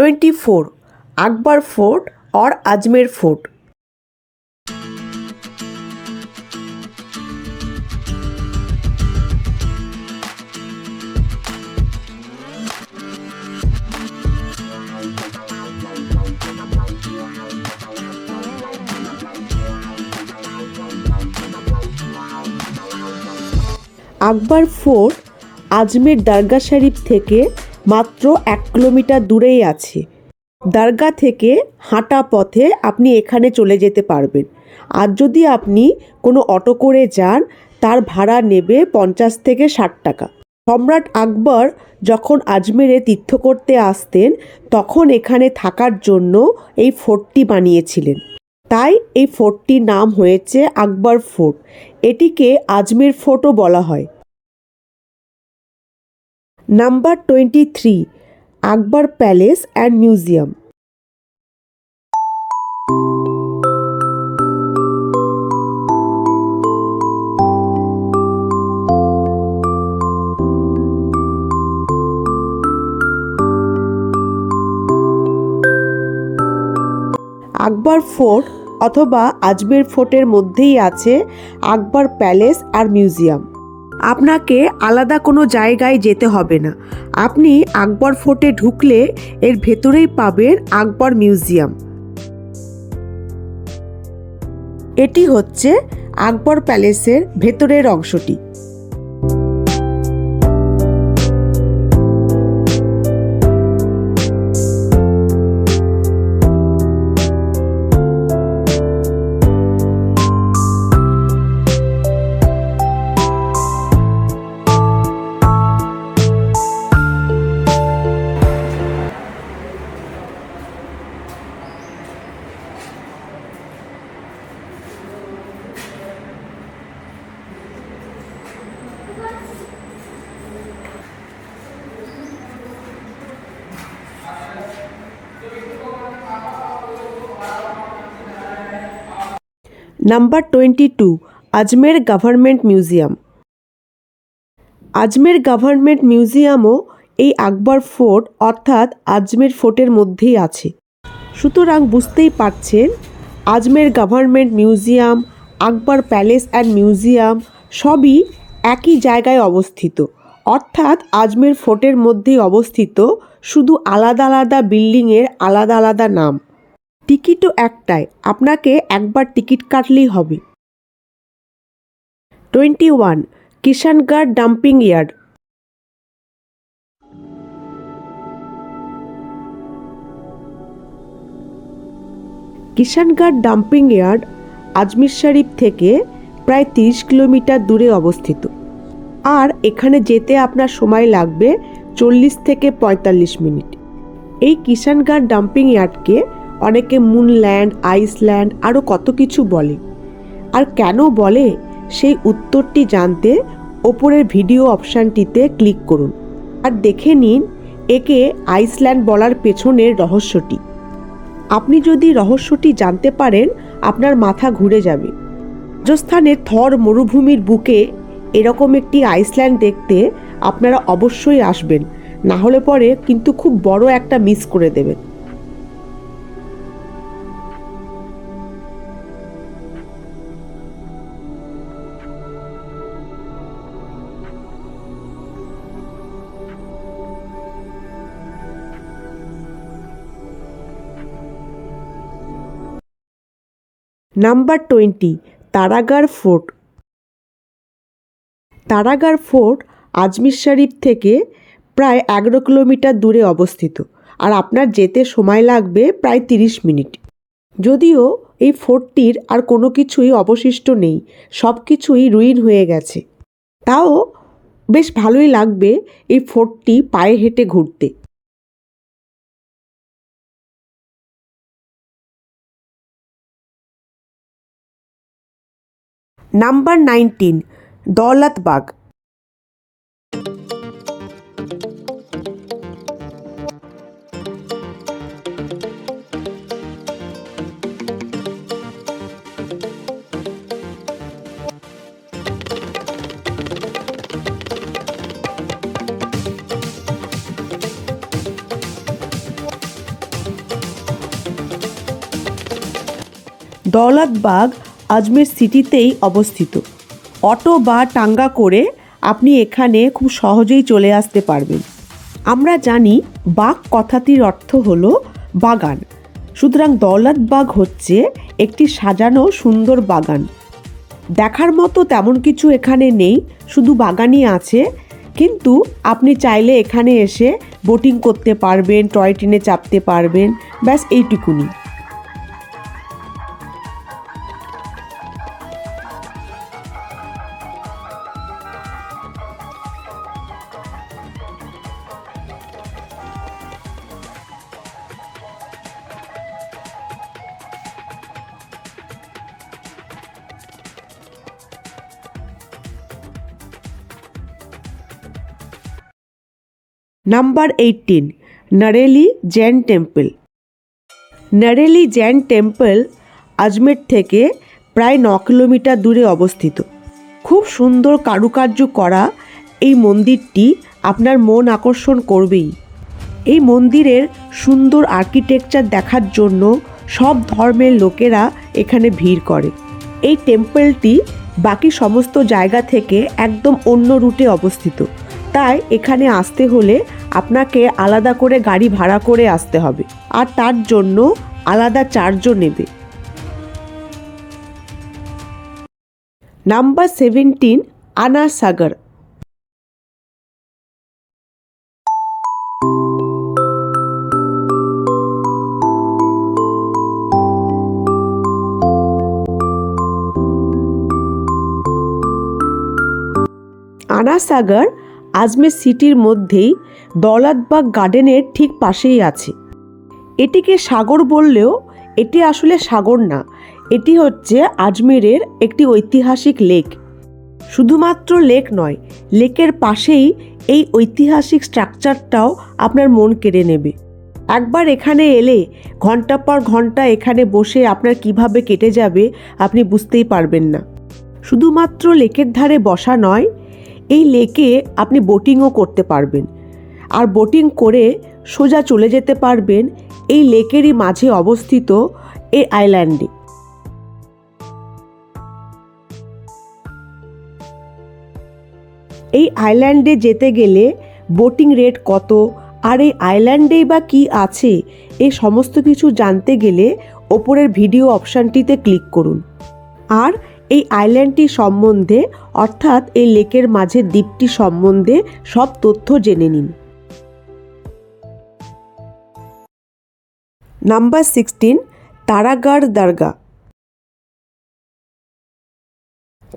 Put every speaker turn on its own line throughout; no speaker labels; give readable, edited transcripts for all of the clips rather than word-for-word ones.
24. Akbar Fort or Ajmer Fort. Akbar fort Ajmer Dargah Sharif থেকে মাত্র 1 kilometre দূরেই আছে। দরগা থেকে হাঁটা পথে আপনি এখানে চলে যেতে পারবেন। আর যদি আপনি কোনো অটো করে যান তার ভাড়া নেবে 50 থেকে 60 টাকা। সম্রাট আকবর যখন আজমেরে তীর্থ করতে আসতেন তখন এখানে থাকার জন্য এই ফোর্টটি বানিয়েছিলেন। তাই এই ফোর্টটির নাম হয়েছে আকবর ফোর্ট। এটিকে আজমের ফোর্টও বলা হয়। Number 23, Akbar palace and museum. Akbar fort অথবা আজমের ফোর্টের মধ্যেই আছে আকবর প্যালেস আর মিউজিয়াম। আপনাকে আলাদা কোনো জায়গায় যেতে হবে না। আপনি আকবর ফোর্টে ঢুকলে এর ভেতরেই পাবেন আকবর মিউজিয়াম। এটি হচ্ছে আকবর প্যালেসের ভেতরের অংশটি। নাম্বার 22, আজমের গভর্নমেন্ট মিউজিয়াম। আজমের গভর্নমেন্ট মিউজিয়ামও এই আকবর ফোর্ট অর্থাৎ আজমের ফোর্টের মধ্যেই আছে। সুতরাং বুঝতেই পারছেন Ajmer government museum, Akbar palace and museum সবই একই জায়গায় অবস্থিত, অর্থাৎ আজমের ফোর্টের মধ্যেই অবস্থিত, শুধু আলাদা আলাদা বিল্ডিংয়ের আলাদা আলাদা নাম। টিকিটও একটাই, আপনাকে একবার টিকিট কাটলেই হবে। 21, Kishangarh dumping yard. Kishangarh dumping yard Ajmer Sharif থেকে প্রায় 30 কিলোমিটার দূরে অবস্থিত। আর এখানে যেতে আপনার সময় লাগবে 40 থেকে 45 মিনিট। এই কিষানগড় ডাম্পিং ইয়ার্ডকে অনেকে মুনল্যান্ড, আইসল্যান্ড আরও কত কিছু বলে। আর কেন বলে সেই উত্তরটি জানতে ওপরের ভিডিও অপশানটিতে ক্লিক করুন আর দেখে নিন একে আইসল্যান্ড বলার পেছনের রহস্যটি। আপনি যদি রহস্যটি জানতে পারেন আপনার মাথা ঘুরে যাবে। রাজস্থানের থর মরুভূমির বুকে এরকম একটি আইসল্যান্ড দেখতে আপনারা অবশ্যই আসবেন, না হলে পরে কিন্তু খুব বড় একটা মিস করে দেবেন। Number 20, Taragarh fort. Taragarh fort Ajmer Sharif থেকে প্রায় 11 কিলোমিটার দূরে অবস্থিত আর আপনার যেতে সময় লাগবে প্রায় 30 মিনিট। যদিও এই ফোর্টটির আর কোনো কিছুই অবশিষ্ট নেই, সব কিছুই রুইন হয়ে গেছে, তাও বেশ ভালোই লাগবে এই ফোর্টটি পায়ে হেঁটে ঘুরতে। নাম্বার 19, দৌলতবাগ। দৌলতবাগ আজমের সিটিতেই অবস্থিত। অটো বা টাঙ্গা করে আপনি এখানে খুব সহজেই চলে আসতে পারবেন। আমরা জানি বাগ কথাটির অর্থ হলো বাগান, সুতরাং দৌলতবাগ হচ্ছে একটি সাজানো সুন্দর বাগান। দেখার মতো তেমন কিছু এখানে নেই, শুধু বাগানই আছে, কিন্তু আপনি চাইলে এখানে এসে বোটিং করতে পারবেন, টয় ট্রেনে চাপতে পারবেন, ব্যাস এইটুকুনি। Number 18, Nareli Jain temple. Nareli Jain temple Ajmer থেকে প্রায় 9 কিলোমিটার দূরে অবস্থিত। খুব সুন্দর কারুকার্য করা এই মন্দিরটি আপনার মন আকর্ষণ করবেই। এই মন্দিরের সুন্দর আর্কিটেকচার দেখার জন্য সব ধর্মের লোকেরা এখানে ভিড় করে। এই টেম্পলটি বাকি সমস্ত জায়গা থেকে একদম অন্য রুটে অবস্থিত, তাই এখানে আসতে হলে আপনাকে আলাদা করে গাড়ি ভাড়া করে আসতে হবে, আর তার জন্য আলাদা চার্জও নেবে। নাম্বার 17, আনা সাগর। আনা সাগর আজমের সিটির মধ্যেই দৌলতবাগ গার্ডেনের ঠিক পাশেই আছে। এটিকে সাগর বললেও এটি আসলে সাগর না, এটি হচ্ছে আজমেরের একটি ঐতিহাসিক লেক। শুধুমাত্র লেক নয়, লেকের পাশেই এই ঐতিহাসিক স্ট্রাকচারটাও আপনার মন কেড়ে নেবে। একবার এখানে এলে ঘন্টা পর ঘন্টা এখানে বসে আপনার কিভাবে কেটে যাবে আপনি বুঝতেই পারবেন না। শুধুমাত্র লেকের ধারে বসা নয়, এই লেকে আপনি বোটিংও করতে পারবেন, আর বোটিং করে সোজা চলে যেতে পারবেন এই লেকেরই মাঝে অবস্থিত এই আইল্যান্ডে। এই আইল্যান্ডে যেতে গেলে বোটিং রেট কত, আর এই আইল্যান্ডেই বা কী আছে, এই সমস্ত কিছু জানতে গেলে ওপরের ভিডিও অপশানটিতে ক্লিক করুন, আর এই আইল্যান্ডটি সম্বন্ধে অর্থাৎ এই লেকের মাঝে দ্বীপটি সম্বন্ধে সব তথ্য জেনে নিন। নাম্বার 16, তারাগড় দরগা।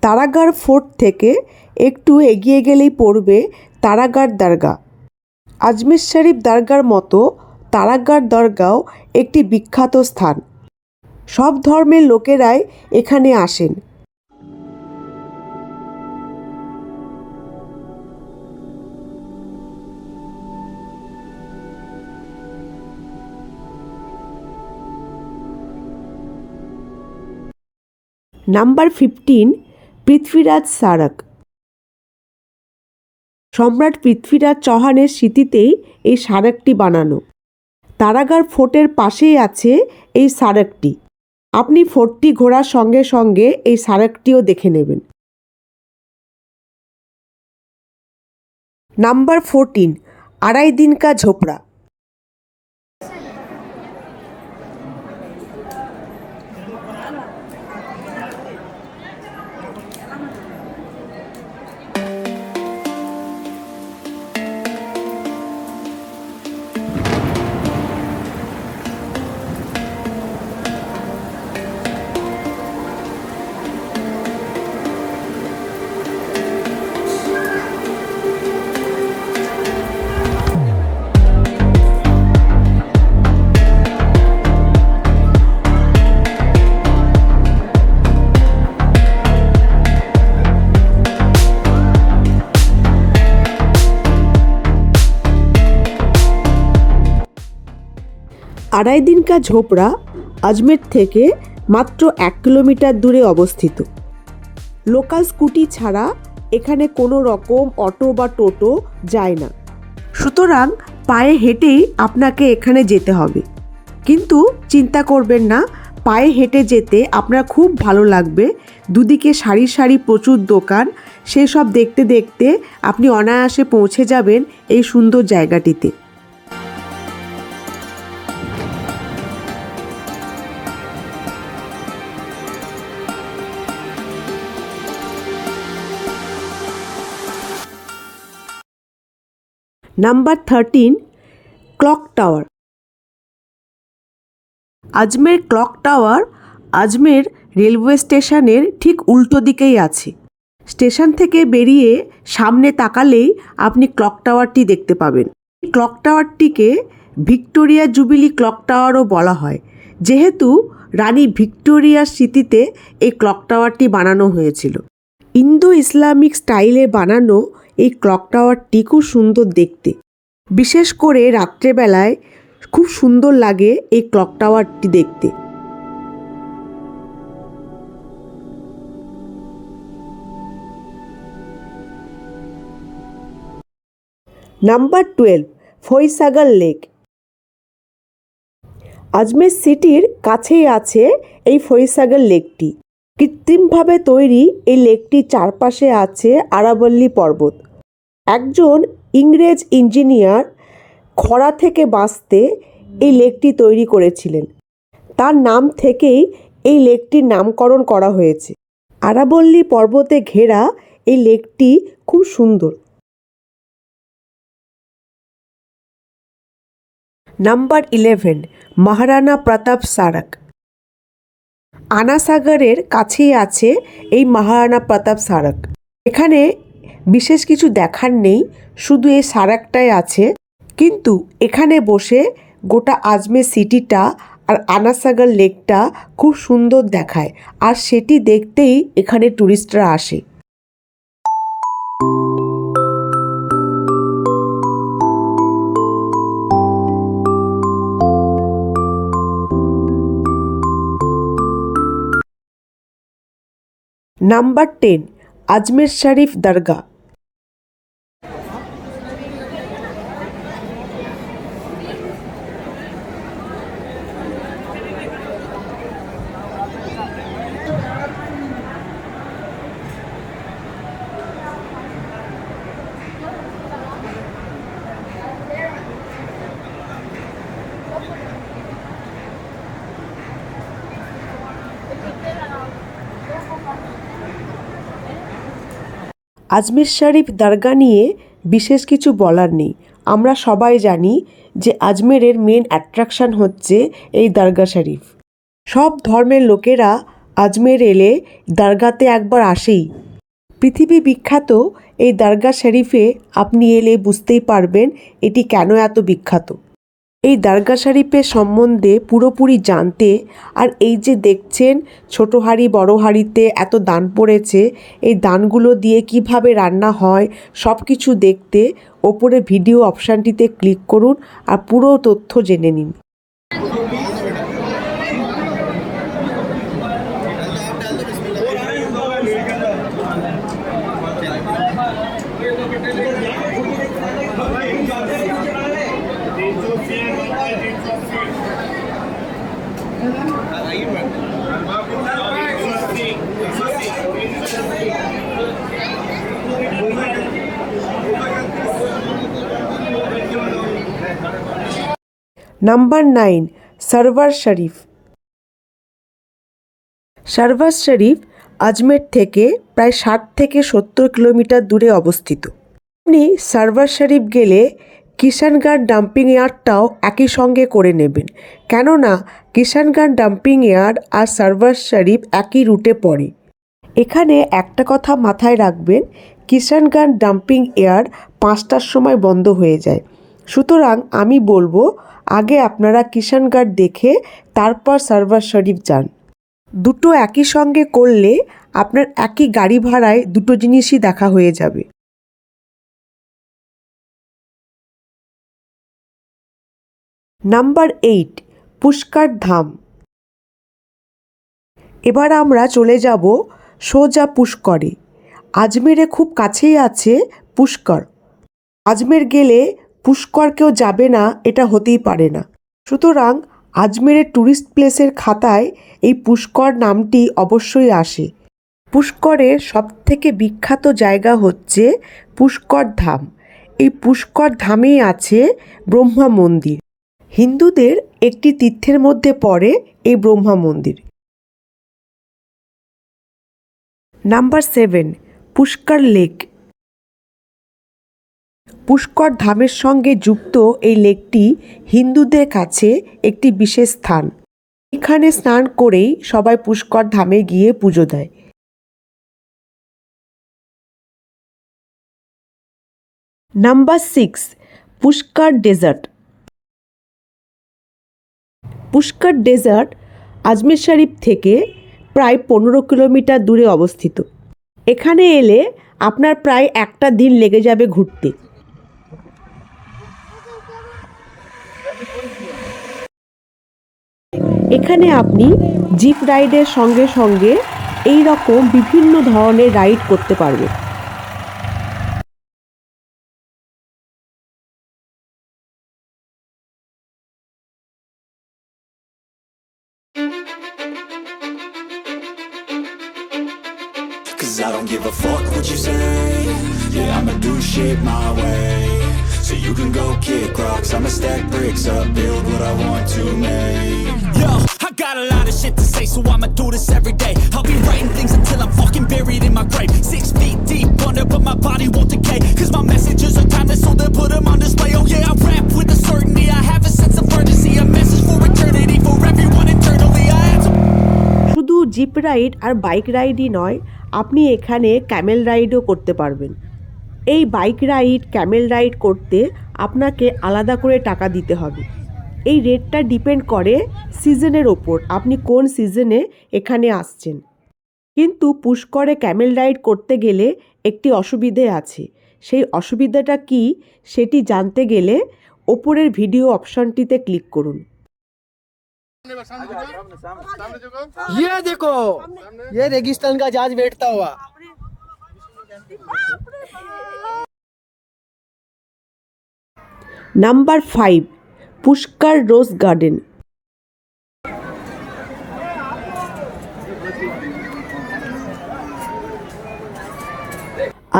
তারাগড় ফোর্ট থেকে একটু এগিয়ে গেলেই পড়বে তারাগড় দরগা। আজমের শরীফ দরগার মতো তারাগড় দরগাও একটি বিখ্যাত স্থান। সব ধর্মের লোকেরাই এখানে আসেন। নাম্বার 15, পৃথ্বীরাজ স্মারক। সম্রাট পৃথ্বীরাজ চৌহানের স্মৃতিতেই এই স্মারকটি বানানো। তারাগড় ফোর্টের পাশেই আছে এই স্মারকটি। আপনি ফোর্টটি ঘোরার সঙ্গে সঙ্গে এই স্মারকটিও দেখে নেবেন। নাম্বার 14, আড়াই দিন কা ঝোপড়া। আড়াই দিন কা ঝোপড়া আজমের থেকে মাত্র 1 কিলোমিটার দূরে অবস্থিত। লোকাল স্কুটি ছাড়া এখানে কোনো রকম অটো বা টোটো যায় না, সুতরাং পায়ে হেঁটেই আপনাকে এখানে যেতে হবে। কিন্তু চিন্তা করবেন না, পায়ে হেঁটে যেতে আপনার খুব ভালো লাগবে। দুদিকে সারি সারি প্রচুর দোকান, সেসব দেখতে দেখতে আপনি অনায়াসে পৌঁছে যাবেন এই সুন্দর জায়গাটিতে। Number 13, clock tower. Ajmer clock tower Ajmer railway স্টেশনের ঠিক উল্টো দিকেই আছে। স্টেশন থেকে বেরিয়ে সামনে তাকালেই আপনি ক্লক টাওয়ারটি দেখতে পাবেন। ক্লক টাওয়ারটিকে ভিক্টোরিয়া জুবিলি ক্লক টাওয়ারও বলা হয়, যেহেতু রানী ভিক্টোরিয়ার স্মৃতিতে এই ক্লক টাওয়ারটি বানানো হয়েছিল। ইন্দো ইসলামিক স্টাইলে বানানো এই ক্লক টাওয়ারটি খুব সুন্দর দেখতে, বিশেষ করে রাত্রেবেলায় খুব সুন্দর লাগে এই ক্লক টাওয়ারটি দেখতে। Number 12, ফইসাগর lake. আজমের সিটির কাছেই আছে এই ফইসাগর লেকটি। কৃত্রিমভাবে তৈরি এই লেকটির চারপাশে আছে আরাবল্লী পর্বত। একজন ইংরেজ ইঞ্জিনিয়ার খরা থেকে বাঁচতে এই লেকটি তৈরি করেছিলেন। তার নাম থেকেই এই লেকটির নামকরণ করা হয়েছে। আরাবল্লী পর্বতে ঘেরা এই লেকটি খুব সুন্দর। নাম্বার 11, মহারানা প্রতাপ সারক। আনাসাগরের কাছেই আছে এই মহারানা প্রতাপ সারক। এখানে বিশেষ কিছু দেখার নেই, শুধু এই সারাকটাই আছে, কিন্তু এখানে বসে গোটা আজমের সিটিটা আর আনাসাগর লেকটা খুব সুন্দর দেখায়, আর সেটি দেখতেই এখানে টুরিস্টরা আসে। নাম্বার 10, আজমের শরীফ দরগা। আজমের শরীফ দরগা নিয়ে বিশেষ কিছু বলার নেই। আমরা সবাই জানি যে আজমেরের মেন অ্যাট্রাকশান হচ্ছে এই দরগা শরীফ। সব ধর্মের লোকেরা আজমের এলে দরগাতে একবার আসেই। পৃথিবী বিখ্যাত এই দরগা শরীফে আপনি এলে বুঝতেই পারবেন এটি কেন এত বিখ্যাত। এই দরগা শরীফের সম্বন্ধে পুরোপুরি জানতে, আর এই যে দেখছেন ছোট হাঁড়ি বড় হাঁড়িতে এত দান পড়েছে, এই দানগুলো দিয়ে কিভাবে রান্না হয় সব কিছু দেখতে ওপরে ভিডিও অপশানটিতে ক্লিক করুন আর পুরো তথ্য জেনে নিন। নাম্বার 9, সরওয়ার শরীফ। সরওয়ার শরীফ আজমের থেকে প্রায় 60 থেকে 70 কিলোমিটার দূরে অবস্থিত। আপনি সরওয়ার শরীফ গেলে কিষানগড় ডাম্পিং ইয়ার্ডটাও একই সঙ্গে করে নেবেন, কেননা কিষানগড় ডাম্পিং ইয়ার্ড আর সরওয়ার শরীফ একই রুটে পড়ে। এখানে একটা কথা মাথায় রাখবেন, কিষানগড় ডাম্পিং ইয়ার্ড 5টার সময় বন্ধ হয়ে যায়। সুতরাং আমি বলবো আগে আপনারা কিষানগড় দেখে তারপর সরওয়ার শরীফ যান। দুটো একই সঙ্গে করলে আপনার একই গাড়ি ভাড়ায় দুটো জিনিসই দেখা হয়ে যাবে। নাম্বার 8, পুষ্কর ধাম। এবার আমরা চলে যাব সোজা পুষ্করে। আজমেরে খুব কাছেই আছে পুষ্কর। আজমের গেলে পুষ্কর কেউ যাবে না এটা হতেই পারে না। সুতরাং আজমেরের ট্যুরিস্ট প্লেসের খাতায় এই পুষ্কর নামটি অবশ্যই আসে। পুষ্করের সবথেকে বিখ্যাত জায়গা হচ্ছে পুষ্কর ধাম। এই পুষ্কর ধামেই আছে ব্রহ্মা মন্দির। হিন্দুদের একটি তীর্থের মধ্যে পড়ে এই ব্রহ্মা মন্দির। Number 7, Pushkar lake. পুষ্কর ধামের সঙ্গে যুক্ত এই লেকটি হিন্দুদের কাছে একটি বিশেষ স্থান। এখানে স্নান করেই সবাই পুষ্কর ধামে গিয়ে পুজো দেয়। Number 6, Pushkar desert. Pushkar desert Ajmer Sharif থেকে প্রায় 15 কিলোমিটার দূরে অবস্থিত। এখানে এলে আপনার প্রায় একটা দিন লেগে যাবে ঘুরতে। এখানে আপনি জিপ রাইডের সঙ্গে সঙ্গে এই রকম বিভিন্ন ধরনের রাইড করতে পারবেন।
Cause I don't give a fuck what you say. Yeah, I'ma do shit my way. So you can go kick rocks, I'ma stack bricks up, build what I want to make. Yo, I got a lot of shit to say, so I'ma do this every day. I'll be writing things until I'm fucking buried in my grave. 6 feet deep under, but my body won't decay. Cause my messages are timeless, so they'll put them on display. Oh yeah, I rap with a certainty, I have a sense of urgency. A message for eternity, for everyone internally. I had to...
শুধু zip ride আর bike রাইডই নয়, আপনি এখানে Camel রাইডও করতে পারবেন। এই bike ride, Camel ride করতে আপনাকে আলাদা করে টাকা দিতে হবে। এই রেটটা ডিপেন্ড করে সিজনের ওপর, আপনি কোন সিজনে এখানে আসছেন। কিন্তু পুষ্করে ক্যামেল রাইড করতে গেলে একটি অসুবিধে আছে। সেই অসুবিধাটা কি সেটি জানতে গেলে ওপরের ভিডিও অপশনটিতে ক্লিক করুন।
ये देखो, ये रेगिस्तान का जहाज बैठता हुआ।
নাম্বার 5, পুষ্কর রোজ গার্ডেন।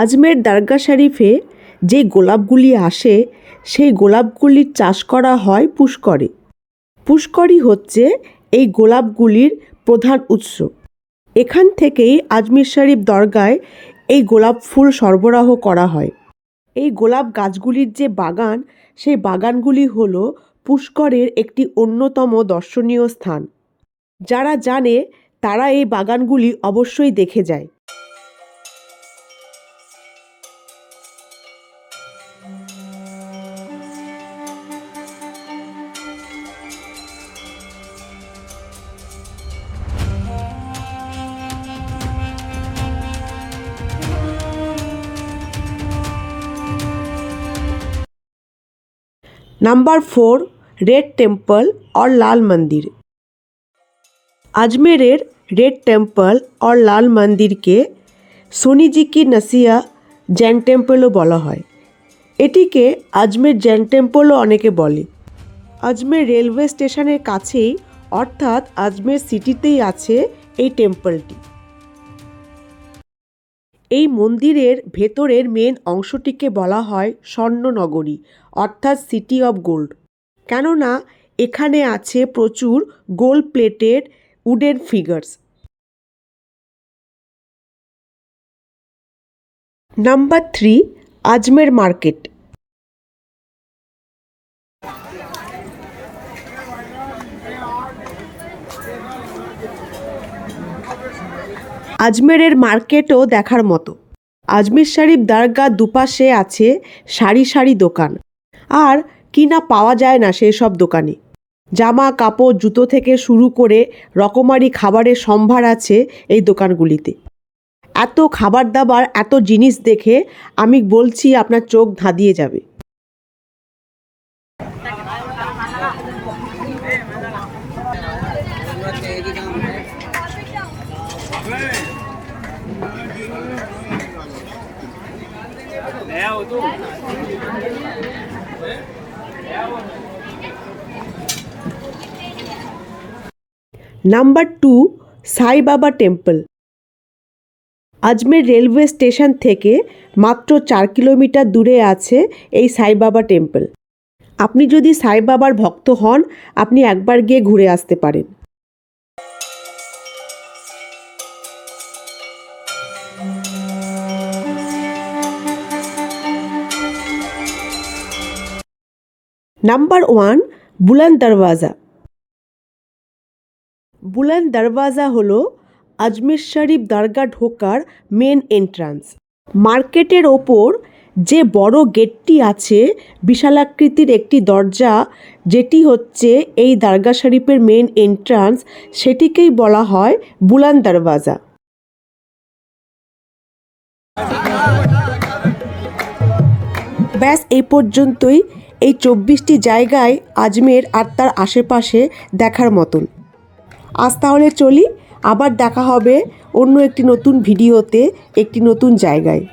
আজমের দরগা শরীফে যে গোলাপগুলি আসে সেই গোলাপগুলির চাষ করা হয় পুষ্করে। পুষ্করই হচ্ছে এই গোলাপগুলির প্রধান উৎস। এখান থেকেই আজমির শরীফ দরগায় এই গোলাপ ফুল সরবরাহ করা হয়। এই গোলাপ গাছগুলির যে বাগান, সেই বাগানগুলি হল পুষ্করের একটি অন্যতম দর্শনীয় স্থান। যারা জানে তারা এই বাগানগুলি অবশ্যই দেখে যায়। नंबर 4, रेड टेम्पल और लाल मंदिर। अजमेरेर रेड टेम्पल और लाल मंदिर के सोनी जी की नसिया जैन टेम्पलও বলা হয়। এটিকে আজমের জৈন টেম্পলও অনেকে বলে। আজমের রেলওয়ে স্টেশনের কাছেই অর্থাৎ আজমের সিটিতেই আছে এই টেম্পলটি। এই মন্দিরের ভেতরের মেন অংশটিকে বলা হয় স্বর্ণনগরী অর্থাৎ সিটি অফ গোল্ড, কেননা এখানে আছে প্রচুর gold plated wooden figures. Number 3, আজমের মার্কেট। আজমেরের মার্কেটও দেখার মতো। আজমির শরীফ দরগার দুপাশে আছে সারি সারি দোকান, আর কি না পাওয়া যায় না সেই সব দোকানে। জামা কাপড়, জুতো থেকে শুরু করে রকমারি খাবারের সম্ভার আছে এই দোকানগুলিতে। এত খাবার দাবার, এত জিনিস দেখে আমি বলছি আপনার চোখ ধাঁধিয়ে যাবে। নাম্বার 2, সাই বাবা টেম্পল। আজমের রেলওয়ে স্টেশন থেকে মাত্র 4 কিলোমিটার দূরে আছে এই সাই বাবা টেম্পল। আপনি যদি সাই বাবার ভক্ত হন, আপনি একবার গিয়ে ঘুরে আসতে পারেন। নাম্বার 1, বুলন্দ দরওয়াজা। বুলন্দ দরওয়াজা হলো আজমির শরীফ দরগা ঢোকার মেন এন্ট্রান্স। মার্কেটের ওপর যে বড় গেটটি আছে, বিশালাকৃতির একটি দরজা, যেটি হচ্ছে এই দরগা শরীফের মেন এন্ট্রান্স, সেটিকেই বলা হয় বুলন্দ দরওয়াজা। ব্যাস এই পর্যন্তই। এই 24টি জায়গায় আজমের আর তার আশেপাশে দেখার মতন। আজ তাহলে চলি, আবার দেখা হবে অন্য একটি নতুন ভিডিওতে একটি নতুন জায়গায়।